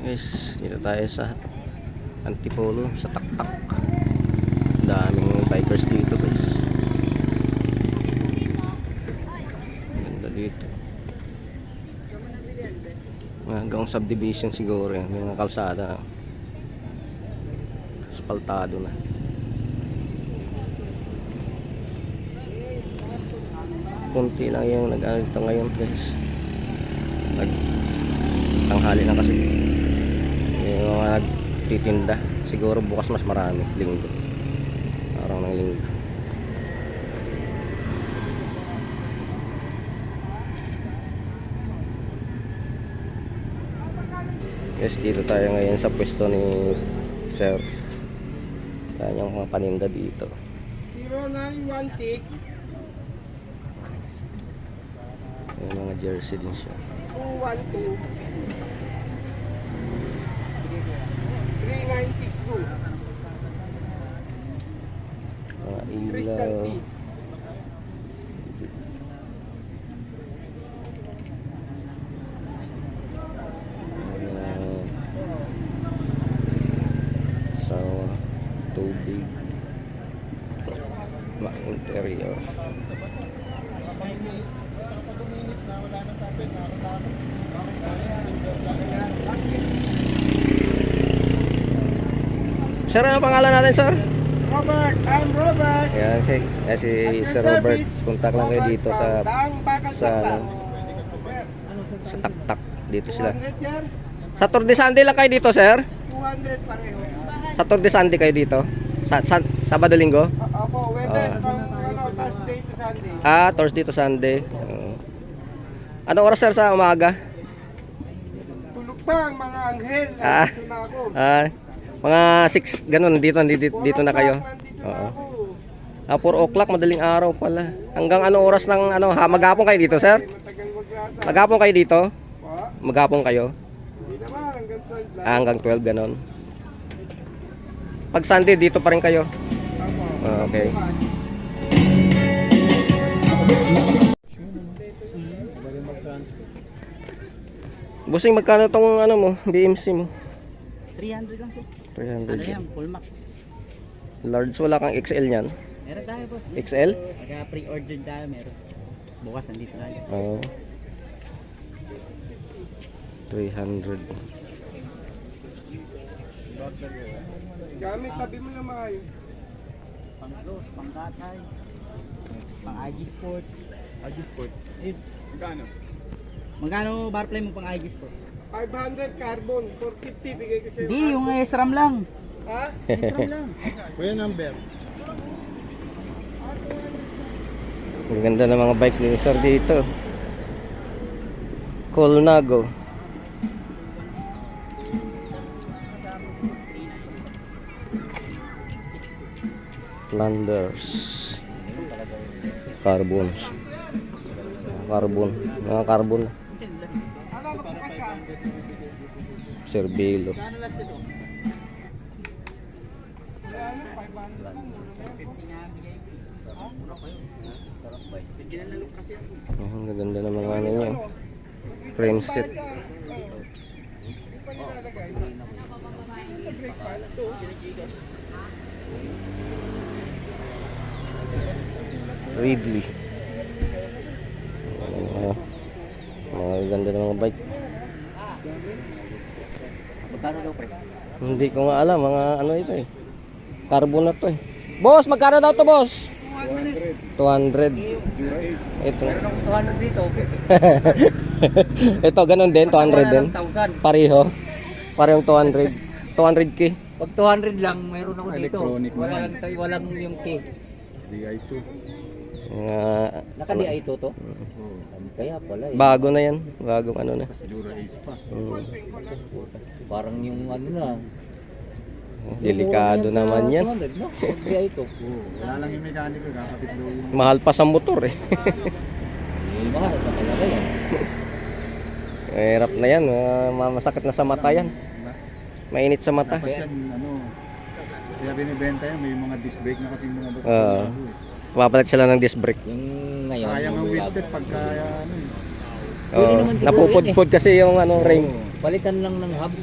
Guys, dito tayo sa Antipolo, sa Taktak. Daming bikers dito guys. Ganda dito. Hanggang subdivision siguro yan. Yung kalsada aspaltado na. Kunti lang yung nag-ano dito ngayon guys. Tanghali na kasi yung mga nagtitinda. Siguro bukas mas marami, linggo, araw ng linggo. Yes, dito tayo ngayon sa pwesto ni Sir. Kanyang mga paninda dito. 0916 Yung mga jersey din siya. 212 3962 Mga ilaw. Christian T. Sa tubig. Mga interior. Sir, ano pangalan natin, sir? Robert, I'm Robert. Yan, si Sir Robert. Contact lang kayo dito sa sa Taktak. Dito sila. 200 sir? Saturday Sunday lang kayo dito, sir? 200 pareho. Saturday Sunday kayo dito? Sabado Linggo? Opo, whether Thursday to Sunday. Thursday to Sunday. Anong oras, sir, sa umaga? Tulog pa ang mga anghel. Ah. Nandito na ako. Mga 6, ganun, dito na kayo. Nandito na Oo. ako. 4 o'clock, madaling araw pala. Hanggang anong oras ng maghapon kayo dito, sir? Matagal mag-ata. Maghapon kayo dito? Po? Maghapon kayo? Hindi naman, hanggang 12 lang. Hanggang 12, ganun. Pag Sunday, dito pa rin kayo? Opo. Okay. Busing, magkano tong mo, BMC mo? 300 lang sir. 300 Ano yan. yan? Full max. Large, wala kang XL niyan? Meron tayo boss. XL? Pagka pre-order tayo meron. Bukas nandito tayo. Oo. 300. Gamit, tabi mo na maayos. Pang close, pang katay. Pang IG Sports. IG Sport. Eh, Magkano? magkano bar play mo pang IG Sports? 500 carbon, 450 bigay ko sa'yo. Hindi, yung SRAM lang. Ha? SRAM lang. Kuya number. Ang ganda ng mga bike ni Sir dito. Colnago. Flanders. Carbon. Mga carbon. Ano ang bukas ka? Cerbelo. Ano last ito? Ang ganda ng mga niya. Frame set. Ridley. Mga ganda ng mga bike. Magkano daw pre? Hindi ko nga alam, mga ito eh. Carbon na to eh. Boss, magkano daw to, boss? 200. Ito. Meron akong 200 dito. Ito, ganun din, 200 din. 1,000. Pareho. Parehong 200. 200k. Pag 200 lang, meron ako dito. Electronic Walang yung K. DI2. Naka DI to to? Kaya pala eh. Bago na yan. Bagong na. Dura Ace pa. Parang yung ano na. Delikado naman yan. 200 no? DI to. Wala lang yung mekaniko, kakapit daw yung... Mahal pa sa motor eh. Mahal pa talaga yan. Hirap na yan. Masakit na sa mata yan. Mainit sa mata. Dapat yan, kaya binibenta yan, may mga disc brake na kasi mga boss. Papalit sila ng disc brake. Yung ngayon. Sayang ang yung wheelset lab. pagka Pwede naman siguro Napupudpud kasi yung rim. Palitan lang ng hub.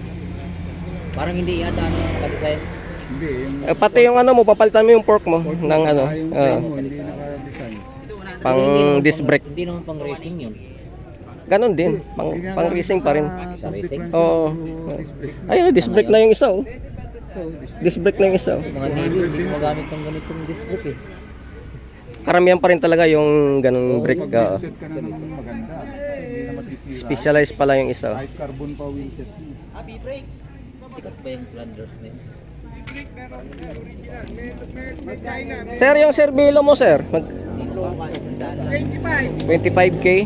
Parang hindi yata ano yung nakadesign. Hindi, yung Pati yung ano mo, papalitan mo yung fork mo fork ng ano, yung frame mo, hindi naka-design. pang disc brake. Hindi naman pang racing yun. Ganon din, pang, Hindi pang racing pa rin. Sa racing? Oo. Ayun, disc brake na yung isa oh. Disc brake na yung isa oh. Mga Navy, hindi gumagamit ng ganitong disc brake eh. Karamihan pa rin talaga yung ganong brake. Pag wheelset ka na ng maganda, hindi na masisira. Specialized pala yung isa. Kahit carbon pa wheelset mo. Sikat ba yung Flanders na yun? Sir, yung serbilo mo sir, 25k.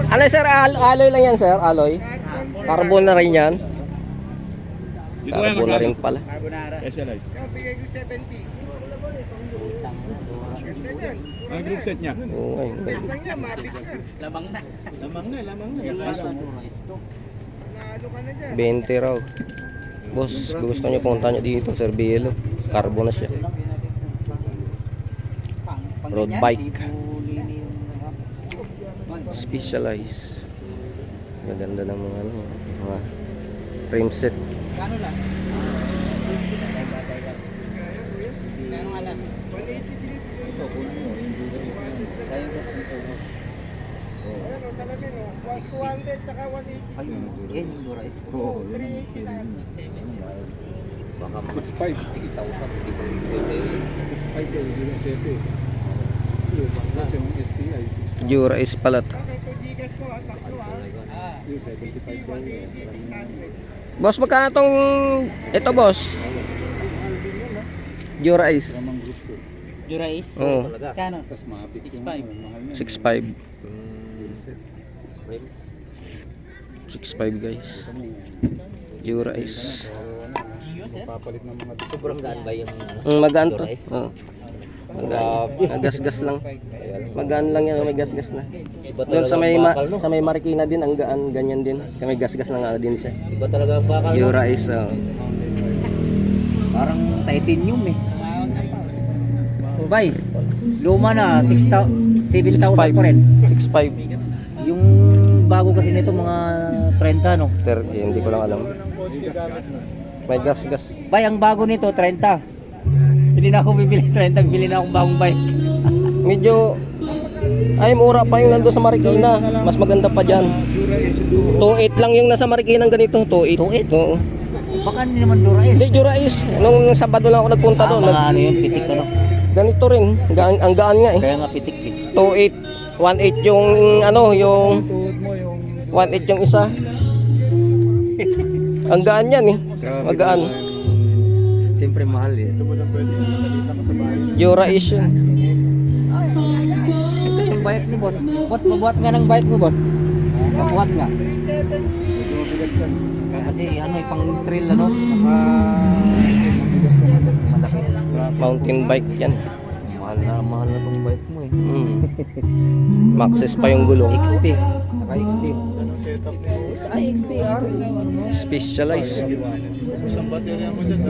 Ano sir, alloy lang yan sir, alloy. Carbon na rin yan. Carbon na rin pala. Specialized. Ang group set niya. Oo, ayun. Lamang na. Lamang na. 20 raw. Boss, gusto niyo punta niyo dito, serbilo. Carbon na siya. Road bike. Specialized. Maganda ng mga ano, mga frame set. Kano lang? Kano nga lang? Ito, kunin mo. Yung Jura Ace na yun. Kaya ko kung tumo. Ayun, yan yung Dura Ace. Oo, yun ang feeling mo. Baka mga 6.5. 6,000. Hindi ko bibigay sa'yo eh. 6.5 kayo, hindi lang 7. Plus yung STI, 6. Jura is pala to. Yung 75 daw. Boss, magkano tong ito boss? Jura is Ramang group set. Dura Ace? Oo. Kano? Tapos maapit yung 6.5. mahal na. 6.5. Wheelset. 6.5 guys. Jura is. Papalit ng mga Sobrang gaan ba yung Magaan to. Jura Ace? Oo. Magas-gas lang. Magaan lang yan, may gas-gas na. Iba Doon talaga sa may ang bakal, no? sa may Marikina din ang gaan ganyan din. May gas-gas na nga din siya. Iba talaga ang bakal, no? Jura is Parang titanium eh. Bay, luma na, 7,000 pa rin. 6.5. Yung bago kasi nito mga 30 no. Hindi ko lang alam. May gas-gas. Bay, ang bago nito 30. Hindi na ako bibili 30, bibili na akong bagong bike. Medyo ay mura pa yung nando sa Marikina. Mas maganda pa diyan. 2.8 lang yung nasa Marikina ganito, 2.8. 2.8? Oo. Baka hindi naman Dura Ace. Hindi Jura is. Nung Sabado lang ako nagpunta doon. Mga ano yun, pitik ano. Ganito rin. Ang gaan nga eh. Kaya nga pitik eh. 2.8, 1.8 yung ano, yung tuhod mo, yung 1.8 yung isa. Ang gaan yan eh. Magaan. Siyempre mahal eh. ito mo na pwede nakita mo sa bahay. Jura is yun. Ito yung bike ni boss. Boss, mabuhat nga ng bike mo boss. Mabuhat nga. Medyo mabigat yan. Kasi ano yung pang trail ano. Malaki. Mountain bike yan. Mahal na tong bike mo eh. Maxis pa yung gulong. XT. Saka XT. Anong setup mo? Ay, XTR. Specialized. Isang baterya mo dyan,